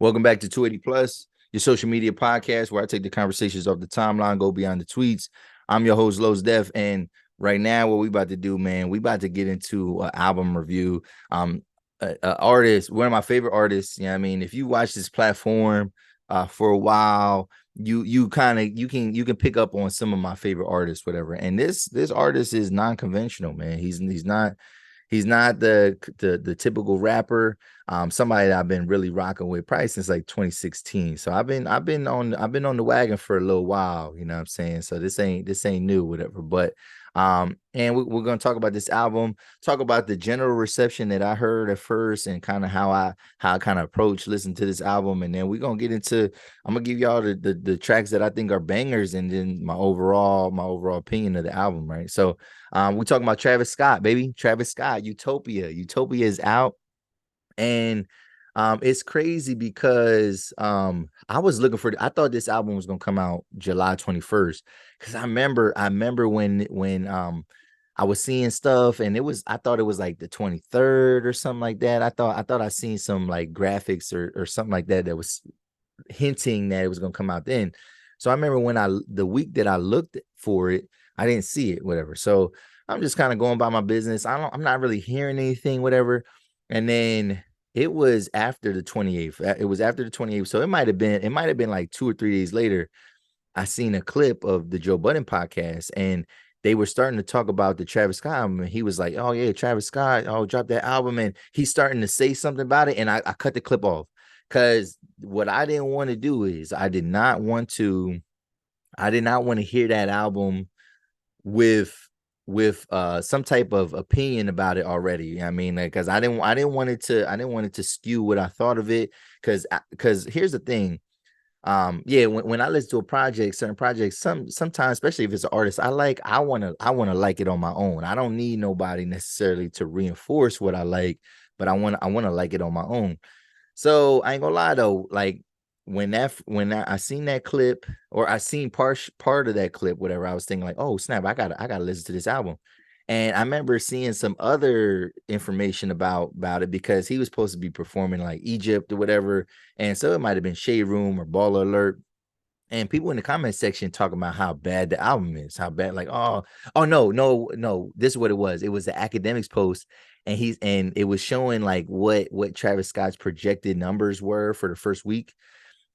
Welcome back to 280 Plus, your social media podcast where I take the conversations off the timeline, go beyond the tweets. I'm your host, Los Def, and right now, what we about to do, man, we about to get into an album review. A artist, one of my favorite artists. You know what I mean? If you watch this platform for a while, you kind of you can pick up on some of my favorite artists, whatever. And this artist is non-conventional, man. He's not the typical rapper. Somebody that I've been really rocking with probably since like 2016. So I've been on the wagon for a little while, you know what I'm saying? So this ain't new, whatever. But and we're gonna talk about this album, talk about the general reception that I heard at first, and kind of how I kind of approach listen to this album, and then we're gonna get into. I'm gonna give y'all the tracks that I think are bangers, and then my overall opinion of the album, right? So we're talking about Travis Scott, baby. Travis Scott, Utopia. Utopia is out. And it's crazy because I thought this album was gonna come out July 21st. Because I remember when I was seeing stuff, and I thought it was like the 23rd or something like that. I thought I seen some like graphics or something like that that was hinting that it was gonna come out then. So I remember the week that I looked for it, I didn't see it, whatever. So I'm just kind of going by my business. I'm not really hearing anything, whatever. And then it was after the 28th. It was after the 28th. So it might have been like 2 or 3 days later. I seen a clip of the Joe Budden podcast, and they were starting to talk about the Travis Scott album. And he was like, "Oh yeah, Travis Scott, oh, drop that album." And he's starting to say something about it. And I cut the clip off because what I didn't want to do is I did not want to hear that album with some type of opinion about it already. You know what I mean, because I didn't want it to skew what I thought of it. Because here's the thing. Yeah, when I listen to a project, certain projects, sometimes, especially if it's an artist I want to like it on my own. I don't need nobody necessarily to reinforce what I like, but I want to like it on my own. So I ain't gonna lie though, like I seen that clip, or I seen part of that clip, whatever, I was thinking like, oh snap, I gotta listen to this album. And I remember seeing some other information about it because he was supposed to be performing like Egypt or whatever. And so it might have been Shade Room or Baller Alert. And people in the comment section talking about how bad the album is, how bad, like, oh no, no, no. This is what it was. It was the academics post, and it was showing like what Travis Scott's projected numbers were for the first week.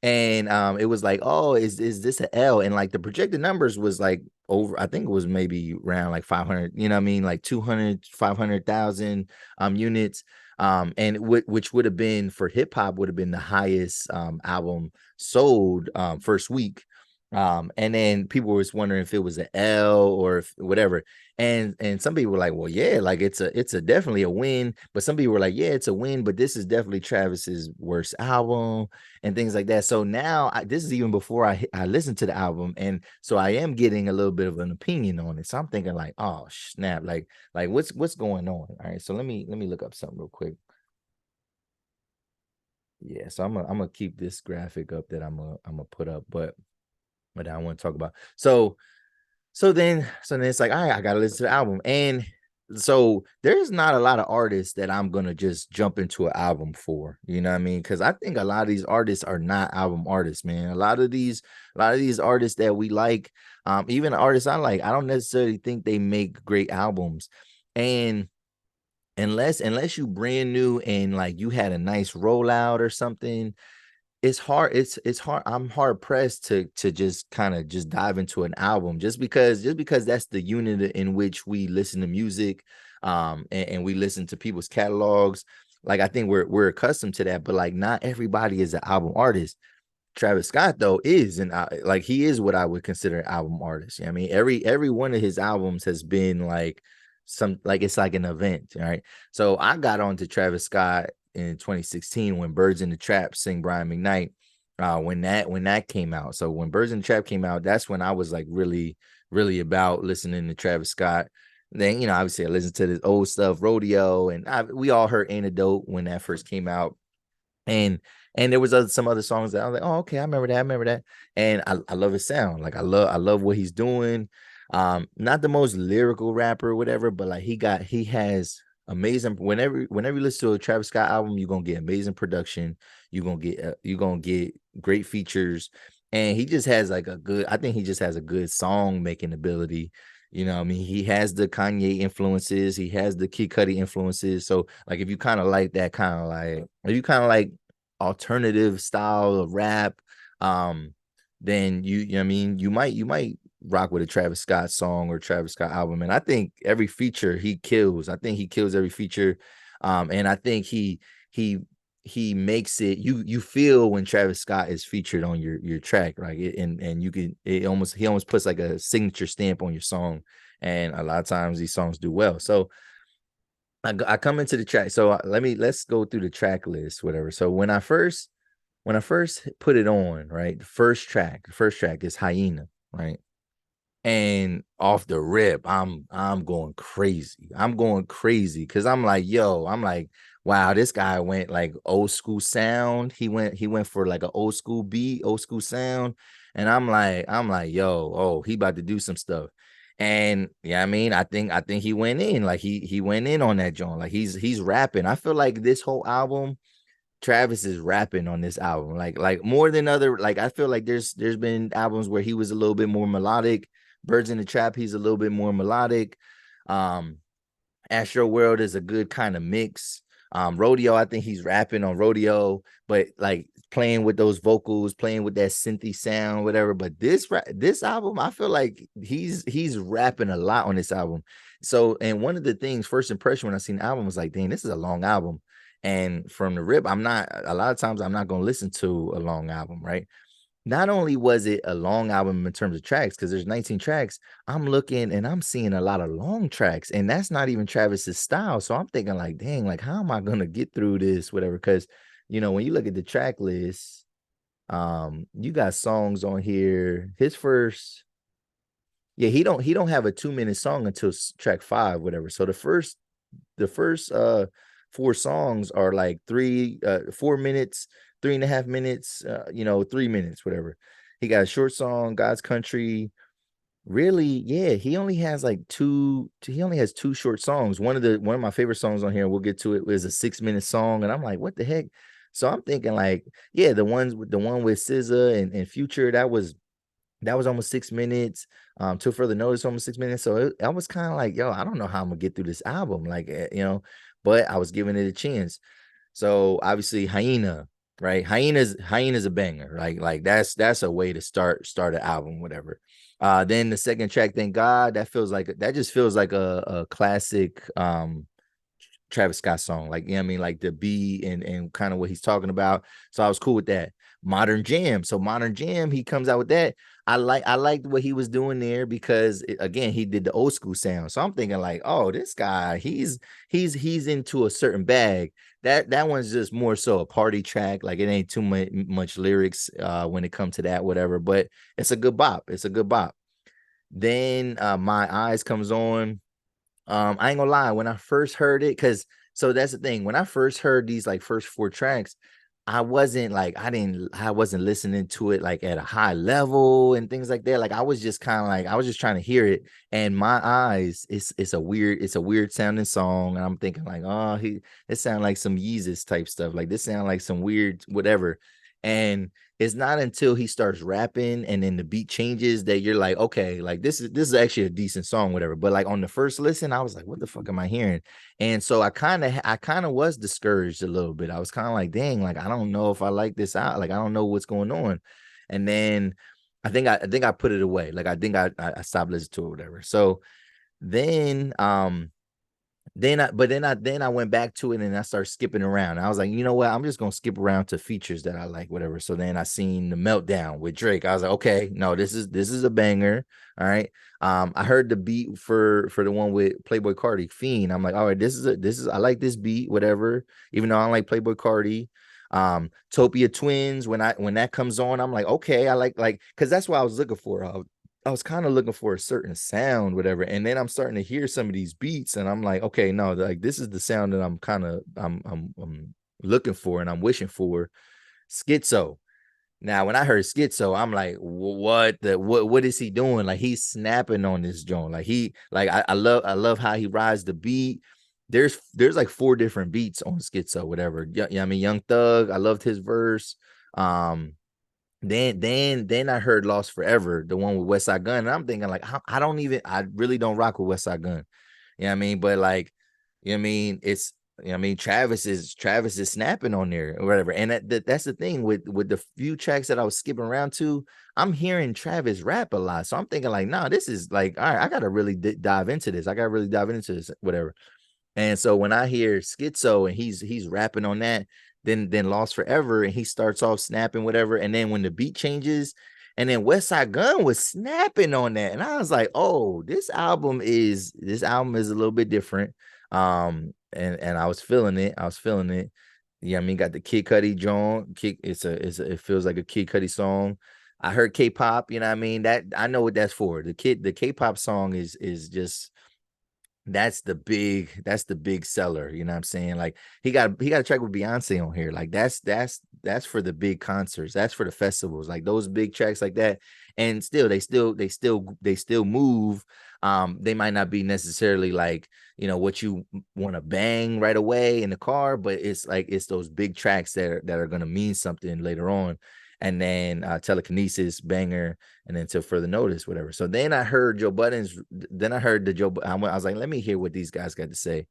And it was like, oh, is this a L? And like the projected numbers was like over, I think it was maybe around like 500, you know what I mean, like 200, 500,000 units. And which would have been for hip hop would have been the highest album sold first week. And then people was wondering if it was an L or if whatever. And some people were like, well, yeah, like it's a definitely a win. But some people were like, yeah, it's a win, but this is definitely Travis's worst album and things like that. So now this is even before I listened to the album, and so I am getting a little bit of an opinion on it. So I'm thinking like, oh snap, like what's going on? All right, so let me look up something real quick. Yeah, so I'm gonna keep this graphic up that I'm gonna put up, but I want to talk about. So then it's like, all right, I gotta listen to the album. And so there's not a lot of artists that I'm gonna just jump into an album for, you know what I mean? Because I think a lot of these artists are not album artists, man. A lot of these artists that we like, even artists I like, I don't necessarily think they make great albums. And unless you brand new and like you had a nice rollout or something, it's hard. I'm hard pressed to just kind of just dive into an album just because that's the unit in which we listen to music, and we listen to people's catalogs. Like I think we're accustomed to that, but like not everybody is an album artist. Travis Scott though is, and like he is what I would consider an album artist. You know what I mean, every one of his albums has been like it's like an event, right? So I got on to Travis Scott in 2016 when Birds in the Trap sing Brian McKnight. When that came out. So when Birds in the Trap came out, that's when I was like really, really about listening to Travis Scott. Then, obviously I listened to this old stuff, Rodeo, and we all heard Antidote when that first came out. And there was some other songs that I was like, oh, okay, I remember that. And I love his sound. Like I love what he's doing. Not the most lyrical rapper or whatever, but like he has amazing. Whenever you listen to a Travis Scott album, you're gonna get amazing production. You're gonna get great features, and he just has like a good. I think he just has a good song making ability. You know, what I mean, he has the Kanye influences, he has the Kid Cudi influences. So, like, if you kind of like that kind of like, if you kind of like alternative style of rap, um, then you know what I mean, you might rock with a Travis Scott song or Travis Scott album. And I think every feature he kills. I think he kills every feature. And I think he he makes it you feel when Travis Scott is featured on your track, right? And you can he almost puts like a signature stamp on your song. And a lot of times these songs do well. So I come into the track. So let's go through the track list, whatever. So when I first put it on, right, the first track is Hyena, right? And off the rip, I'm going crazy. I'm going crazy because I'm like, wow, this guy went like old school sound. He went for like an old school beat, old school sound. And I'm like, yo, oh, he about to do some stuff. And yeah, I mean, I think he went in. Like he went in on that joint. Like he's rapping. I feel like this whole album Travis is rapping on this album, like more than other. Like I feel like there's been albums where he was a little bit more melodic. Birds in the Trap, he's a little bit more melodic. Um, Astro World is a good kind of mix. Rodeo, I think he's rapping on Rodeo, but like playing with those vocals, playing with that synthy sound, whatever. But this album, I feel like he's rapping a lot on this album. So, and one of the things, first impression when I seen the album was like, dang, this is a long album. And from the rip, I'm not a lot of times I'm not gonna listen to a long album, right? Not only was it a long album in terms of tracks, because there's 19 tracks, I'm looking and I'm seeing a lot of long tracks, and that's not even Travis's style. So I'm thinking, like, dang, like, how am I gonna get through this, whatever? Because when you look at the track list, you got songs on here. His first, yeah, he don't have a 2 minute song until track 5, whatever. So the first four songs are like 4 minutes, 3.5 minutes, 3 minutes, whatever. He got a short song, God's Country. Really, yeah, he only has two short songs. One of my favorite songs on here, we'll get to it, is a 6 minute song. And I'm like, what the heck? So I'm thinking, like, yeah, the one with SZA and Future, that was almost 6 minutes. Till further notice, almost 6 minutes. So I was kind of like, yo, I don't know how I'm gonna get through this album, like, but I was giving it a chance. So obviously, Hyena, right? Hyena's a banger. Like that's a way to start an album, whatever. Then the second track, Thank God, that just feels like a classic Travis Scott song. Like, I mean, like the beat and kind of what he's talking about. So I was cool with that. Modern Jam. So Modern Jam, he comes out with that. I liked what he was doing there because again, he did the old school sound. So I'm thinking like, oh, this guy, he's into a certain bag. That one's just more so a party track. Like it ain't too much lyrics when it comes to that, whatever. But it's a good bop. It's a good bop. Then My Eyes comes on. I ain't gonna lie, when I first heard it, because so that's the thing. When I first heard these like first four tracks, I wasn't listening to it like at a high level and things like that. Like I was just kind of like I was just trying to hear it. And My Eyes, it's a weird sounding song. And I'm thinking like, oh, it sounds like some Yeezus type stuff. Like this sound like some weird whatever. And it's not until he starts rapping and then the beat changes that you're like, okay, like this is actually a decent song, whatever. But like on the first listen, I was like, what the fuck am I hearing? And so I kind of was discouraged a little bit. I was kind of like, dang, like I don't know if I like this out. Like I don't know what's going on. And then I think I put it away. Like I stopped listening to it, whatever. So then then I went back to it and I started skipping around. I was like, you know what? I'm just gonna skip around to features that I like, whatever. So then I seen the Meltdown with Drake. I was like, okay, no, this is a banger. All right. I heard the beat for the one with Playboy Cardi, Fiend. I'm like, all right, this is I like this beat, whatever. Even though I don't like Playboy Cardi. Topia Twins, when that comes on, I'm like, okay, I like because that's what I was looking for. I was kind of looking for a certain sound, whatever. And then I'm starting to hear some of these beats, and I'm like, okay, no, like this is the sound that I'm looking for and I'm wishing for. Schizo. Now, when I heard Schizo, I'm like, what is he doing? Like he's snapping on this joint. Like I love how he rides the beat. there's like 4 different beats on Schizo, whatever. Yeah, I mean, Young Thug, I loved his verse. Um, then I heard Lost Forever, the one with West Side Gun, and I'm thinking like I really don't rock with West Side Gun. You know what I mean? But like, you know what I mean? It's you know what I mean, Travis is snapping on there or whatever. And that's the thing with the few tracks that I was skipping around to, I'm hearing Travis rap a lot. So I'm thinking like, nah, this is like, all right, I gotta really dive into this. I gotta really dive into this, whatever. And so when I hear Schizo and he's rapping on that, then Lost Forever, and he starts off snapping, whatever. And then when the beat changes, and then West Side Gun was snapping on that. And I was like, oh, this album is a little bit different. And I was feeling it. I was feeling it. Yeah, I mean, got the Kid Cudi joint. It feels like a Kid Cudi song. I heard K-pop, you know what I mean? That I know what that's for. The K-pop song is just that's the big seller, you know what I'm saying? Like he got a track with Beyonce on here. Like that's for the big concerts, that's for the festivals, like those big tracks like that. And still they still move. They might not be necessarily like, what you want to bang right away in the car, but it's like it's those big tracks that are going to mean something later on. And then Telekinesis, banger, and then Till Further Notice, whatever. So then I heard Joe Budden's. Then I heard I was like, let me hear what these guys got to say,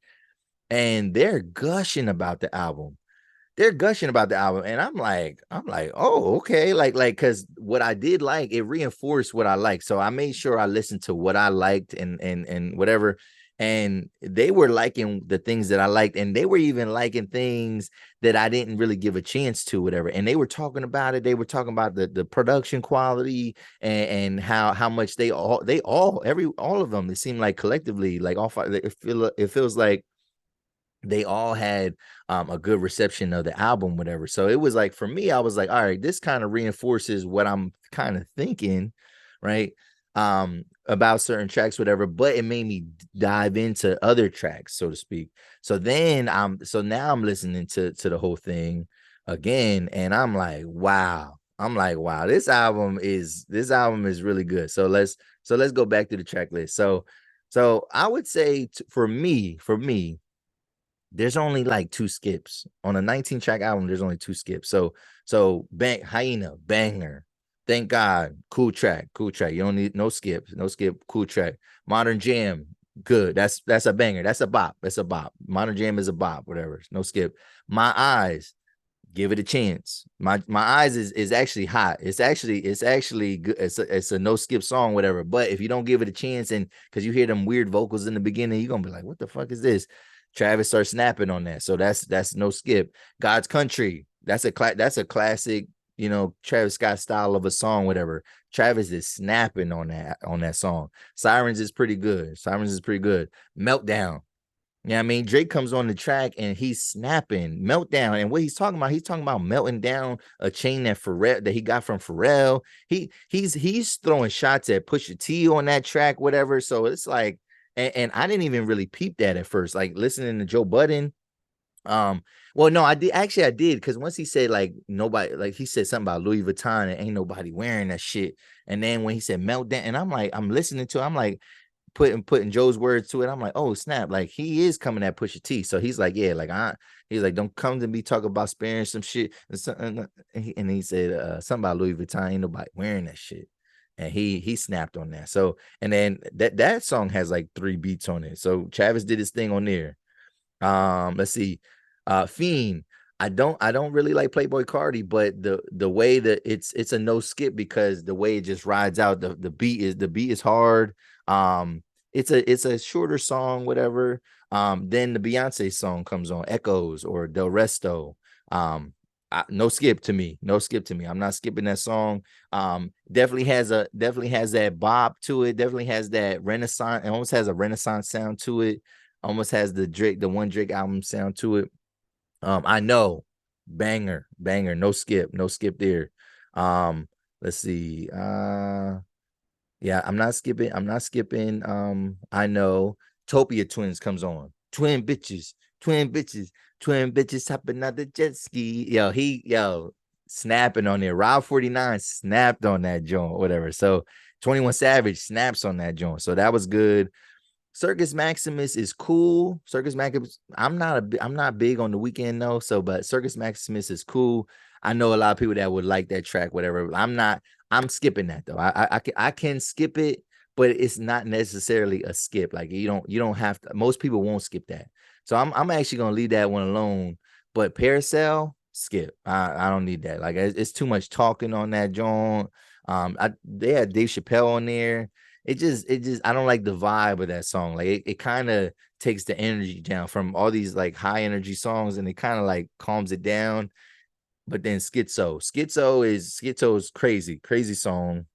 and they're gushing about the album. They're gushing about the album, and I'm like, oh, okay, because what I did like, it reinforced what I liked. So I made sure I listened to what I liked and whatever. And they were liking the things that I liked, and they were even liking things that I didn't really give a chance to, whatever. And they were talking about it. They were talking about the production quality and how much all of them. It seemed like collectively, like all five, it feels like they all had a good reception of the album, whatever. So it was like, for me, I was like, all right, this kind of reinforces what I'm kind of thinking, right? About certain tracks, whatever, but it made me dive into other tracks, so to speak. So now I'm listening to the whole thing again, and I'm like, wow. This album is really good. So let's go back to the track list. So I would say for me, there's only like 2 skips on a 19 track album. There's only 2 skips. So bang Hyena, banger. Thank God, cool track. You don't need no skips, cool track. Modern Jam, good. That's a banger. That's a bop. Modern Jam is a bop, whatever. No skip. My Eyes, give it a chance. My Eyes is actually hot. It's actually good. It's a no skip song, whatever. But if you don't give it a chance, and because you hear them weird vocals in the beginning, you're gonna be like, what the fuck is this? Travis starts snapping on that. So that's no skip. God's Country. That's a classic, Travis Scott style of a song, whatever. Travis is snapping on that song. Sirens is pretty good. Meltdown. Yeah, I mean, Drake comes on the track and he's snapping. Meltdown. And what he's talking about melting down a chain that he got from Pharrell. He's throwing shots at Pusha T on that track, whatever. So it's like, and I didn't even really peep that at first. Like listening to Joe Budden. Well, no, I did, because once he said like nobody, like he said something about Louis Vuitton and ain't nobody wearing that shit. And then when he said meltdown, and I'm listening to it, I'm like, putting Joe's words to it. I'm like, oh snap! Like he is coming at Pusha T. So he's like, yeah, like he's like, don't come to me talk about sparing some shit. And he said something about Louis Vuitton. Ain't nobody wearing that shit. And he snapped on that. So, and then that song has like 3 beats on it. So Travis did his thing on there. Let's see. Fiend. I don't really like Playboy Cardi, but the way that it's a no skip, because the way it just rides out, the beat is hard. It's a shorter song, whatever. Then the Beyonce song comes on, Echoes or Del Resto. No skip to me. No skip to me. I'm not skipping that song. Definitely has that bop to it. Definitely has that Renaissance. It almost has a Renaissance sound to it. Almost has the one Drake album sound to it. I know, banger, no skip there. Let's see. Yeah, I'm not skipping. I know. Topia Twins comes on. Twin bitches, hopping out the jet ski. Yo, snapping on there. Rob 49 snapped on that joint, whatever. So 21 Savage snaps on that joint. So that was good. Circus Maximus is cool. Circus Maximus, I'm not big on the weekend though. So, but Circus Maximus is cool. I know a lot of people that would like that track, whatever. I'm not. I'm skipping that though. I can skip it, but it's not necessarily a skip. Like you don't have to. Most people won't skip that. So I'm actually gonna leave that one alone. But Parasail, skip. I don't need that. Like it's too much talking on that joint. They had Dave Chappelle on there. It just I don't like the vibe of that song. Like it kind of takes the energy down from all these like high energy songs, and it kind of like calms it down. But then Schizo's crazy song.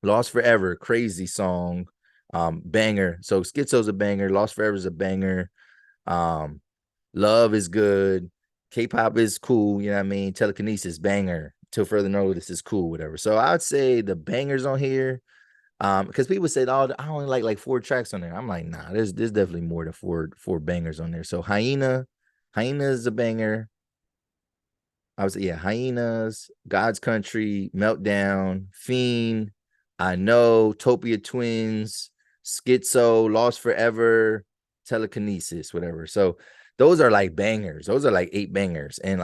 Lost Forever, crazy song, banger. So Schizo's a banger. Lost Forever is a banger. Um, Love is good. K-pop is cool. You know what I mean? Telekinesis, banger. Till further notice is cool, whatever. So I would say the bangers on here. Because people said, "Oh, I only like 4 tracks on there." I'm like, nah, there's definitely more than four bangers on there. So Hyena is a banger. I was yeah, Hyenas, God's Country, Meltdown, Fiend, I Know, Topia Twins, Schizo, Lost Forever, Telekinesis, whatever. So those are like bangers. Those are like 8 bangers. And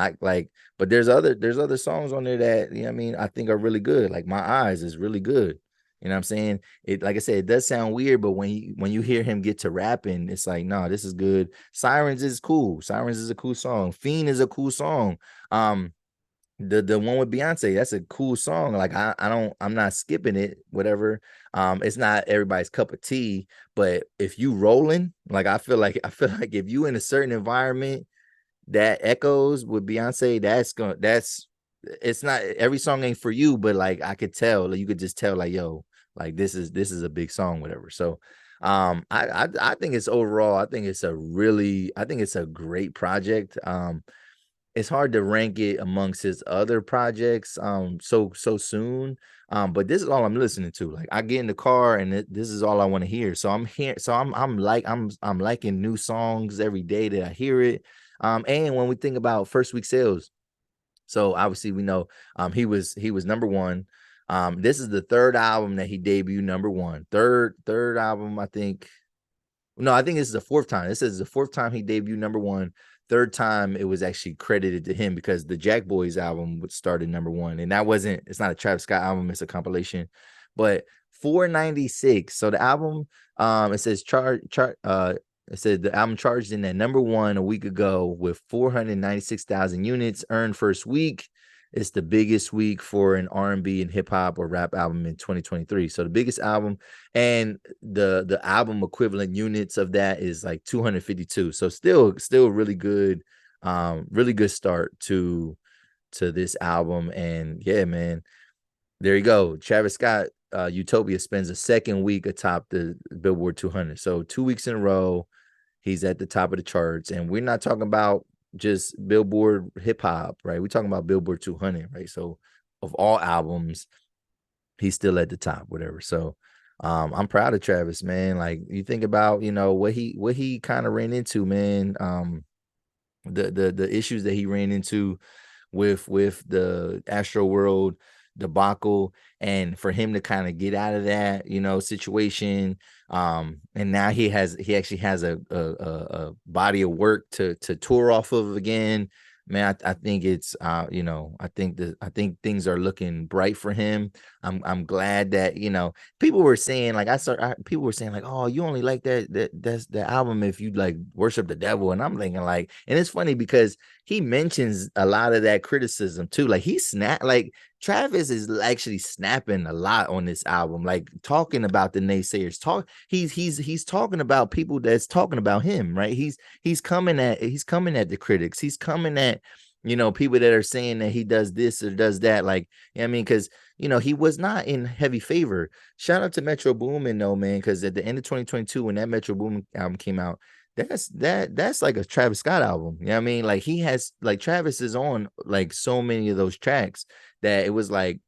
but there's other songs on there that you know what I mean I think are really good. Like My Eyes is really good. You know what I'm saying? It like I said, it does sound weird, but when you hear him get to rapping, it's like, no, this is good. Sirens is cool. Sirens is a cool song. Fiend is a cool song. um the one with Beyonce, that's a cool song. Like I'm not skipping it, whatever. It's not everybody's cup of tea, but if you rolling, like I feel like if you in a certain environment that echoes with Beyonce, that's it's not every song ain't for you, but like I could tell, like, you could just tell, like, yo, like this is a big song, whatever. So I think it's overall, I think it's a great project. It's hard to rank it amongst his other projects so soon. But this is all I'm listening to. Like I get in the car and this is all I want to hear. So I'm here. So I'm liking new songs every day that I hear it. And when we think about first week sales, so obviously we know he was number one. This is the third album that he debuted number one. Third album, I think. No, I think this is the fourth time. This is the fourth time he debuted number one. Third time it was actually credited to him because the Jack Boys album would started number one, and it's not a Travis Scott album, it's a compilation. But 496. So the album, it says it said the album charged in at number one a week ago with 496,000 units earned first week. It's the biggest week for an R&B and hip hop or rap album in 2023. So the biggest album, and the album equivalent units of that is like 252. So still really good start to this album. And yeah, man, there you go. Travis Scott, Utopia spends a second week atop the Billboard 200. So 2 weeks in a row, he's at the top of the charts. And we're not talking about just Billboard hip hop, right? We're talking about Billboard 200, right? So of all albums, he's still at the top, whatever. So I'm proud of Travis, man. Like you think about, what he kind of ran into, man. The issues that he ran into with the Astro World debacle, and for him to kind of get out of that, situation. And now he actually has a body of work to tour off of again. Man, I think it's I think things are looking bright for him. I'm glad that people were saying, like, people were saying, like, oh, you only like that's the album if you like worship the devil. And I'm thinking, like, and it's funny because he mentions a lot of that criticism too. Like Travis is actually snapping a lot on this album, like talking about the naysayers. He's talking about people that's talking about him, right? He's coming at the critics. He's coming at people that are saying that he does this or does that. Like, I mean, because he was not in heavy favor. Shout out to Metro Boomin though, man, because at the end of 2022, when that Metro Boomin album came out, that's like a Travis Scott album. You know what I mean? Like Travis is on like so many of those tracks that it was like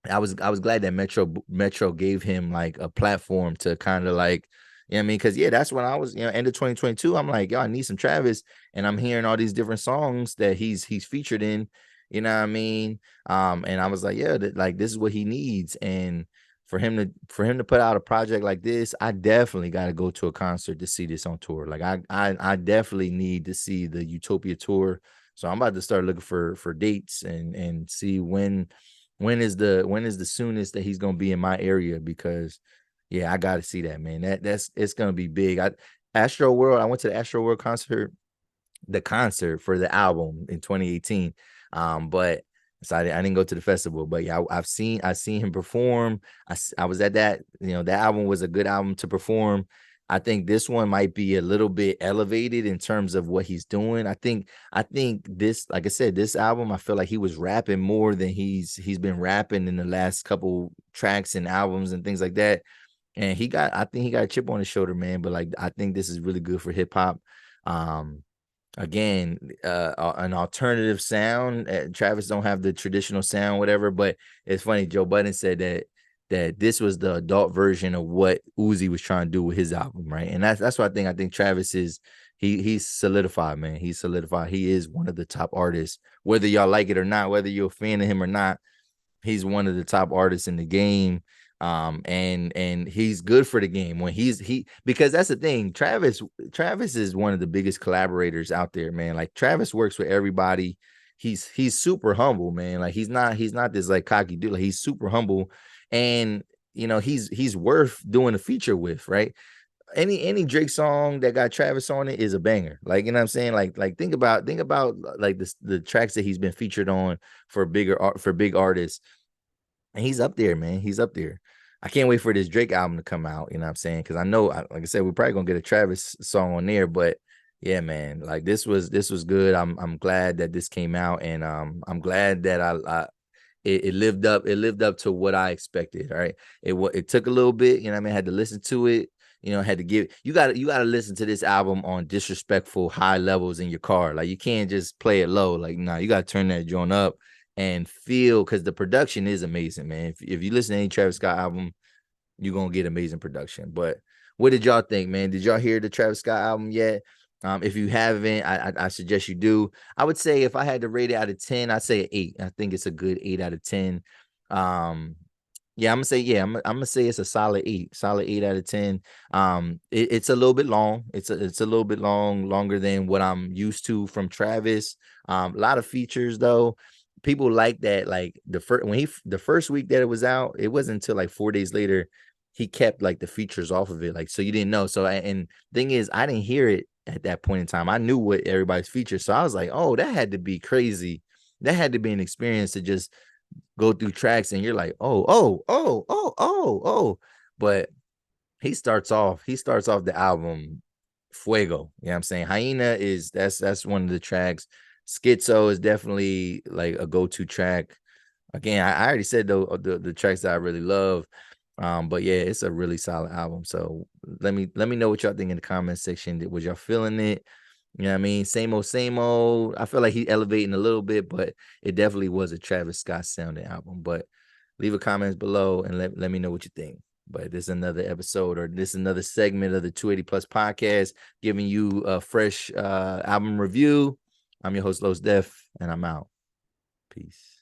I was glad that Metro gave him like a platform to kind of like, you know what I mean? Because yeah, that's when I was, end of 2022. I'm like, yo, I need some Travis, and I'm hearing all these different songs that he's featured in, you know what I mean? And I was like, yeah, like this is what he needs. And for him to put out a project like this, I definitely got to go to a concert to see this on tour. Like I definitely need to see the Utopia tour. So I'm about to start looking for dates and see when is the soonest that he's gonna be in my area, because yeah, I got to see that, man. That's it's gonna be big. Astro World. I went to the Astro World concert, the concert for the album in 2018. But so I didn't go to the festival, but yeah, I've seen him perform. I was at that, that album was a good album to perform. I think this one might be a little bit elevated in terms of what he's doing. I think this, like I said, this album, I feel like he was rapping more than he's been rapping in the last couple tracks and albums and things like that. And I think he got a chip on his shoulder, man. But like, I think this is really good for hip hop. Um, Again, an alternative sound. Travis don't have the traditional sound, whatever. But it's funny. Joe Budden said that this was the adult version of what Uzi was trying to do with his album, right? And that's what I think. I think Travis is he's solidified, man. He's solidified. He is one of the top artists, whether y'all like it or not, whether you're a fan of him or not. He's one of the top artists in the game. And he's good for the game when because that's the thing. Travis is one of the biggest collaborators out there, man. Like, Travis works with everybody. He's super humble, man. Like, he's not this like cocky dude. Like, he's super humble, and he's worth doing a feature with, right? Any Drake song that got Travis on it is a banger. Like, you know what I'm saying? Like think about like the tracks that he's been featured on for big artists. And he's up there, man. He's up there. I can't wait for this Drake album to come out. You know what I'm saying? Because I know, like I said, we're probably gonna get a Travis song on there. But yeah, man, like, this was good. I'm glad that this came out, and I'm glad that it lived up to what I expected. All right, it took a little bit. You know what I mean? I had to listen to it. Had to give you gotta listen to this album on disrespectful high levels in your car. Like, you can't just play it low. Like, no, you gotta turn that joint up and feel, because the production is amazing, man. If you listen to any Travis Scott album, you're gonna get amazing production. But what did y'all think, man? Did y'all hear the Travis Scott album yet? If you haven't, I suggest you do. I would say, if I had to rate it out of 10, I'd say an 8. I think it's a good 8 out of 10. Um, yeah, I'm gonna say it's a solid 8 out of 10. It's a little bit long. It's a little bit longer than what I'm used to from Travis. A lot of features though. People like that. Like, the first week that it was out, it wasn't until like 4 days later he kept like the features off of it. Like, so you didn't know. So, and thing is, I didn't hear it at that point in time. I knew what everybody's features. So I was like, oh, that had to be crazy. That had to be an experience to just go through tracks, and you're like, oh, oh, oh, oh, oh, oh. But he starts off the album fuego. You know what I'm saying? Hyena that's one of the tracks. Schizo is definitely like a go-to track. Again, I already said the tracks that I really love. But yeah, it's a really solid album. So let me know what y'all think in the comment section. Was y'all feeling it? You know what I mean? Same old, same old. I feel like he's elevating a little bit, but it definitely was a Travis Scott sounding album. But leave a comments below and let me know what you think. But this is another episode, or this is another segment of the 280 Plus podcast, giving you a fresh album review. I'm your host, Los Def, and I'm out. Peace.